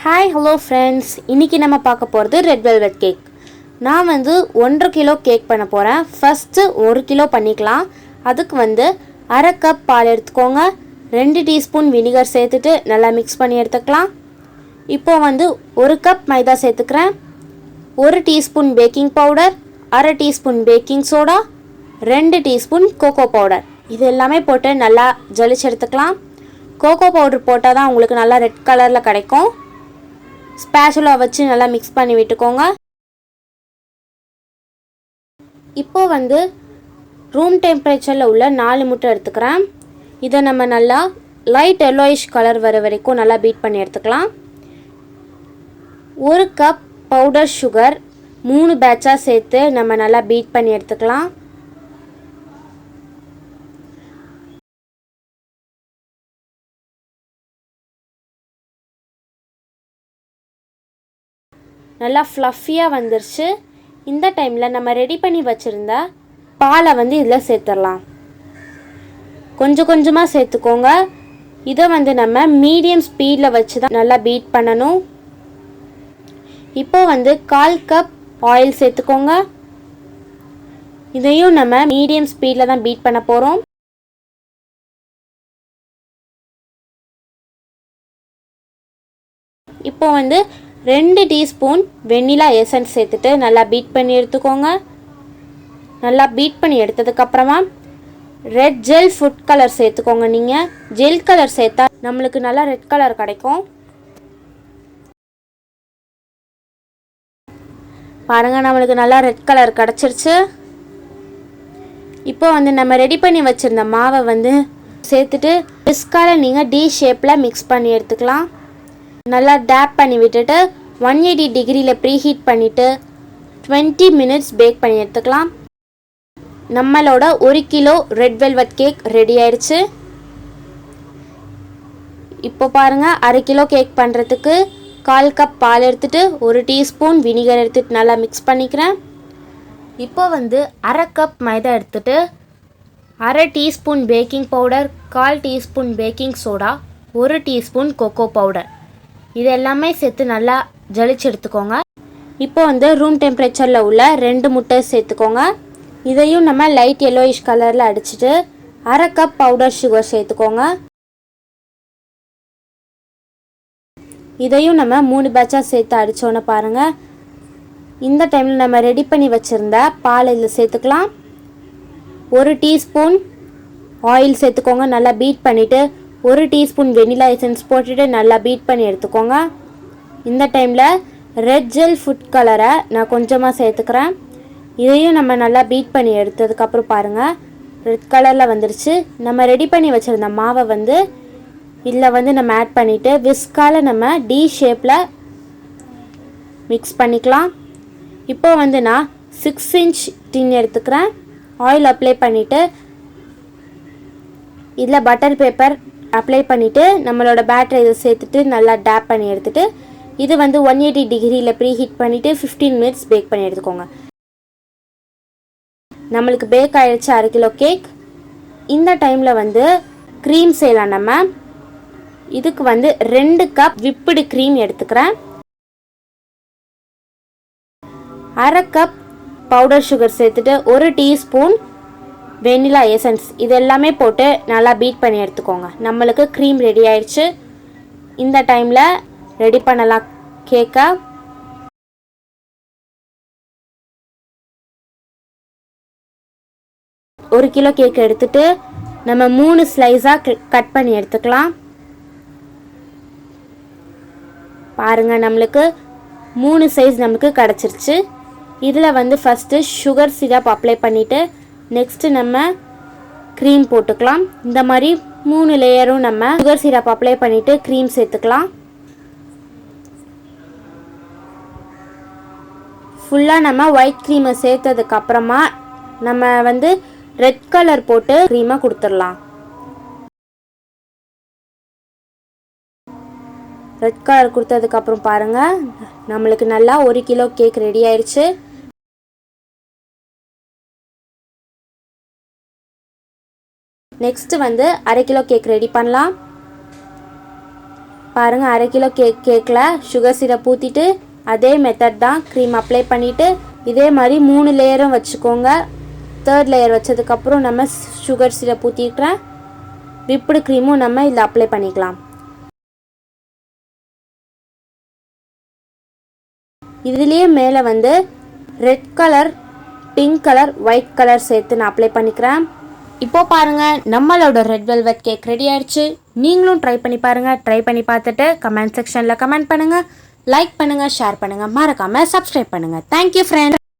Hi hello friends, இன்றைக்கி நம்ம பார்க்க போகிறது ரெட் வெல்வெட் கேக். நான் 1.5 கிலோ கேக் பண்ண போகிறேன். ஃபஸ்ட்டு 1 கிலோ பண்ணிக்கலாம். அதுக்கு அரை கப் பால் எடுத்துக்கோங்க. 2 டீஸ்பூன் வினிகர் சேர்த்துட்டு நல்லா மிக்ஸ் பண்ணி எடுத்துக்கலாம். இப்போது 1 கப் மைதா சேர்த்துக்கிறேன். 1 டீஸ்பூன் பேக்கிங் பவுடர், அரை teaspoon baking soda, 2 teaspoon cocoa powder. இது எல்லாமே போட்டு நல்லா ஜலிச்சு எடுத்துக்கலாம். கோகோ பவுடர் போட்டால் தான் உங்களுக்கு நல்லா ரெட் கலரில் கிடைக்கும். ஸ்பேச்சுலா வச்சு நல்லா மிக்ஸ் பண்ணி விட்டுக்கோங்க. இப்போது ரூம் டெம்பரேச்சரில் உள்ள 4 முட்டை எடுத்துக்கிறேன். இதை நம்ம நல்லா லைட் எல்லோயிஷ் கலர் வர வரைக்கும் நல்லா பீட் பண்ணி எடுத்துக்கலாம். 1 கப் பவுடர் சுகர் 3 பேட்சாக சேர்த்து நம்ம நல்லா பீட் பண்ணி எடுத்துக்கலாம். நல்லா ஃப்ளஃபியாக வந்துருச்சு. இந்த டைமில் நம்ம ரெடி பண்ணி வச்சுருந்த பாலை இதில் சேர்த்துடலாம். கொஞ்சம் கொஞ்சமாக சேர்த்துக்கோங்க. இதை நம்ம மீடியம் ஸ்பீடில் வச்சு தான் நல்லா பீட் பண்ணணும். இப்போது 1/4 கப் ஆயில் சேர்த்துக்கோங்க. இதையும் நம்ம மீடியம் ஸ்பீடில் தான் பீட் பண்ண போகிறோம். இப்போது 2 டீஸ்பூன் வெண்ணிலா எசன்ஸ் சேர்த்துட்டு நல்லா பீட் பண்ணி எடுத்துக்கோங்க. நல்லா பீட் பண்ணி எடுத்ததுக்கப்புறமா ரெட் ஜெல் ஃபுட் கலர் சேர்த்துக்கோங்க. நீங்கள் ஜெல் கலர் சேர்த்தா நம்மளுக்கு நல்லா ரெட் கலர் கிடைக்கும். பாருங்கள், நம்மளுக்கு நல்லா ரெட் கலர் கிடச்சிருச்சு. இப்போ நம்ம ரெடி பண்ணி வச்சுருந்த மாவை சேர்த்துட்டு விஸ்கால நீங்கள் டி ஷேப்பில் மிக்ஸ் பண்ணி எடுத்துக்கலாம். நல்லா டேப் பண்ணி விட்டுட்டு 180 டிகிரியில் ப்ரீஹீட் பண்ணிவிட்டு 20 மினிட்ஸ் பேக் பண்ணி எடுத்துக்கலாம். நம்மளோட 1 kilo red velvet cake ready ஆயிடுச்சு. இப்போ பாருங்கள், அரை கிலோ கேக் பண்ணுறதுக்கு 1/4 கப் பால் எடுத்துகிட்டு 1 டீஸ்பூன் வினிகர் எடுத்துகிட்டு நல்லா மிக்ஸ் பண்ணிக்கிறேன். இப்போ அரை கப் மைதா எடுத்துகிட்டு அரை teaspoon baking powder, 1/4 teaspoon baking soda, 1 teaspoon cocoa powder இது எல்லாமே சேர்த்து நல்லா ஜலிச்சு எடுத்துக்கோங்க. இப்போ ரூம் டெம்பரேச்சரில் உள்ள 2 முட்டை சேர்த்துக்கோங்க. இதையும் நம்ம லைட் எல்லோயிஷ் கலரில் அடிச்சுட்டு அரை கப் பவுடர் சுகர் சேர்த்துக்கோங்க. இதையும் நம்ம 3 பேட்சாக சேர்த்து அடித்தோன்னு பாருங்கள். இந்த டைமில் நம்ம ரெடி பண்ணி வச்சுருந்த பால் இதில் சேர்த்துக்கலாம். 1 டீஸ்பூன் ஆயில் சேர்த்துக்கோங்க. நல்லா பீட் பண்ணிவிட்டு 1 டீஸ்பூன் வெனிலா எசன்ஸ் போட்டுட்டு நல்லா பீட் பண்ணி எடுத்துக்கோங்க. இந்த டைமில் ரெட் ஜெல் ஃபுட் கலரை நான் கொஞ்சமாக சேர்த்துக்கிறேன். இதையும் நம்ம நல்லா பீட் பண்ணி எடுத்ததுக்கப்புறம் பாருங்கள், ரெட் கலரில் வந்துருச்சு. நம்ம ரெடி பண்ணி வச்சுருந்த மாவை இதில் நம்ம ஆட் பண்ணிவிட்டு விஸ்கால நம்ம டி ஷேப்பில் மிக்ஸ் பண்ணிக்கலாம். இப்போ நான் 6 இன்ச் டின் எடுத்துக்கிறேன். ஆயில் அப்ளை பண்ணிவிட்டு இதில் பட்டர் பேப்பர் அப்ளை பண்ணிவிட்டு நம்மளோட பேட்டரை இதை சேர்த்துட்டு நல்லா டேப் பண்ணி எடுத்துகிட்டு இது 180 டிகிரியில் ப்ரீஹீட் பண்ணிவிட்டு 15 மினிட்ஸ் பேக் பண்ணி எடுத்துக்கோங்க. நம்மளுக்கு பேக் ஆகிடுச்சு அரை கிலோ கேக். இந்த டைமில் க்ரீம் செய்யலாம். நம்ம இதுக்கு 2 கப் விப்புடு க்ரீம் எடுத்துக்கிறேன். அரை கப் பவுடர் சுகர் சேர்த்துட்டு 1 டீஸ்பூன் வெனிலா எசன்ஸ் இது எல்லாமே போட்டு நல்லா பீட் பண்ணி எடுத்துக்கோங்க. நம்மளுக்கு க்ரீம் ரெடி ஆயிடுச்சு. இந்த டைமில் ரெடி பண்ணலாம் கேக்கை. ஒரு கிலோ கேக் எடுத்துட்டு நம்ம 3 ஸ்லைஸாக கட் பண்ணி எடுத்துக்கலாம். பாருங்கள், நம்மளுக்கு 3 சைஸ் நமக்கு கிடச்சிருச்சு. இதில் ஃபஸ்ட்டு சுகர் சிரப் அப்ளை பண்ணிவிட்டு நெக்ஸ்ட்டு நம்ம க்ரீம் போட்டுக்கலாம். இந்த மாதிரி 3 லேயரும் நம்ம சுகர் சிரப் அப்ளை பண்ணிவிட்டு க்ரீம் சேர்த்துக்கலாம். ஃபுல்லாக நம்ம ஒயிட் க்ரீமை சேர்த்ததுக்கப்புறமா நம்ம ரெட் கலர் போட்டு க்ரீமை கொடுத்துடலாம். ரெட் கலர் கொடுத்ததுக்கப்புறம் பாருங்கள், நம்மளுக்கு நல்லா 1 கிலோ கேக் ரெடி ஆயிடுச்சு. நெக்ஸ்ட்டு அரை கிலோ கேக் ரெடி பண்ணலாம். பாருங்கள் 1/2 கிலோ கேக்கில் சுகர் சிரப் ஊற்றிட்டு அதே மெத்தட் தான் க்ரீம் அப்ளை பண்ணிவிட்டு இதே மாதிரி 3 லேயரும் வச்சுக்கோங்க. 3rd லேயர் வச்சதுக்கப்புறம் நம்ம சுகர் சிரப் ஊற்றிக்கிறேன். விப்புடு க்ரீமும் நம்ம இதில் அப்ளை பண்ணிக்கலாம். இதுலேயே மேலே வந்து red colour, pink colour, white colour சேர்த்து நான் அப்ளை பண்ணிக்கிறேன். இப்போது பாருங்கள் நம்மளோட ரெட் வெல்வெட் கேக் ரெடி ஆயிடுச்சு. நீங்களும் ட்ரை பண்ணி பாருங்கள். ட்ரை பண்ணி பார்த்துட்டு கமெண்ட் செக்ஷனில் கமெண்ட் பண்ணுங்கள், லைக் பண்ணுங்கள், ஷேர் பண்ணுங்கள், மறக்காமல் சப்ஸ்கிரைப் பண்ணுங்கள். Thank you friend.